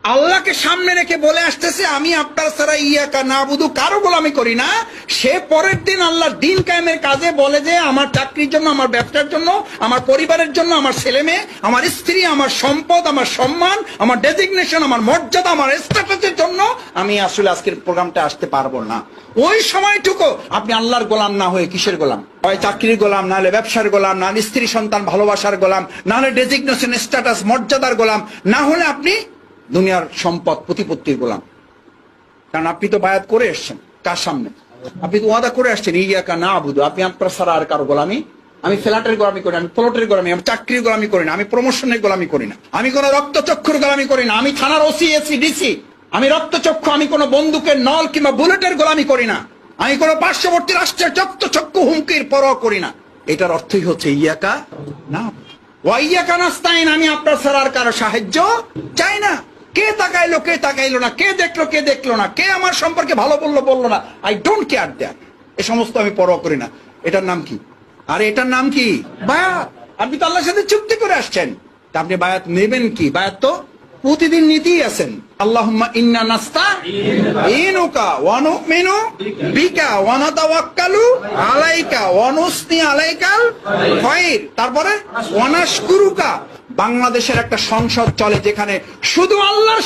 আল্লাহকে সামনে রেখে বলে আসতেছে আমি আপনার ছাড়া ইয়াকা নাবুদু কারো গোলামি করি না। সে পরের দিন আল্লাহর দিন কায়েমের কাজে বলে যে আমার চাকরির জন্য, আমার ব্যবসার জন্য, আমার পরিবারের জন্য, আমার ছেলে মেয়ে, আমার স্ত্রী, আমার সম্পদ, আমার সম্মান, আমার ডেজিগনেশন, আমার মর্যাদা, আমার স্ট্যাটাসের জন্য আমি আসলে আজকের প্রোগ্রামটা আসতে পারবো না। ওই সময়টুকু আপনি আল্লাহর গোলাম না হয়ে কিসের গোলাম? হয় চাকরির গোলাম, নাহলে ব্যবসার গোলাম, নাহলে স্ত্রী সন্তান ভালোবাসার গোলাম, নাহলে ডেজিগনেশন স্ট্যাটাস মর্যাদার গোলাম, না হলে আপনি দুনিয়ার সম্পদ প্রতিপত্তির গোলাম। কারণ আপনি তো বায়াত করে এসছেন কার সামনে? আপনি তো ওয়াদা করে আসছেন ইয়াকা নাবুদু, আপনি আপনার ছাড়া আর কারো গোলামি। আমি ফ্ল্যাটের গোলামি করি না, আমি প্লটের গোলামি, আমি চাকরির গোলামি করি না, আমি প্রমোশনের গোলামি করি না, আমি কোনো রক্তচক্ষুর গোলামি করি না, আমি থানার ওসি এসি ডিসি, আমি রক্তচক্ষু, আমি কোনো বন্দুকের নল কিংবা বুলেটের গোলামি করি না, আমি কোনো পার্শ্ববর্তী রাষ্ট্রের রক্তচক্ষু হুমকির পরোয়া করি না। এটার অর্থই হচ্ছে ইয়াকা না ওয়া ইয়াকা নাস্তাইন, আমি আপনার ছাড়া আর কারো সাহায্য চাই না। কে তাকাইলো কে তাকাইলো না, কে দেখলো কে দেখলো না, কে আমার সম্পর্কে ভালো বললো বললো না, আই ডোন্ট কেয়ার দ্যাট। এ সমস্ত আমি পরোয়া করি না। এটার নাম কি? আরে এটার নাম কি? বায়াত। আপনি তো আল্লাহর সাথে চুক্তি করে আসছেন, তা আপনি বায়াত নেবেন কি? বায়াত তো প্রতিদিন নিতেই আছেন। আল্লাহুম্মা ইন্না নাস্তাঈনুকা ওয়া নুমিনু বিকা ওয়া নাতাওয়াক্কালু আলাইকা ওয়া নুসনি আলাইকাল খায়র। তারপরে ওয়া নাশকুরুকা। বাংলাদেশের একটা সংসদ চলে যেখানে শুধু আল্লাহর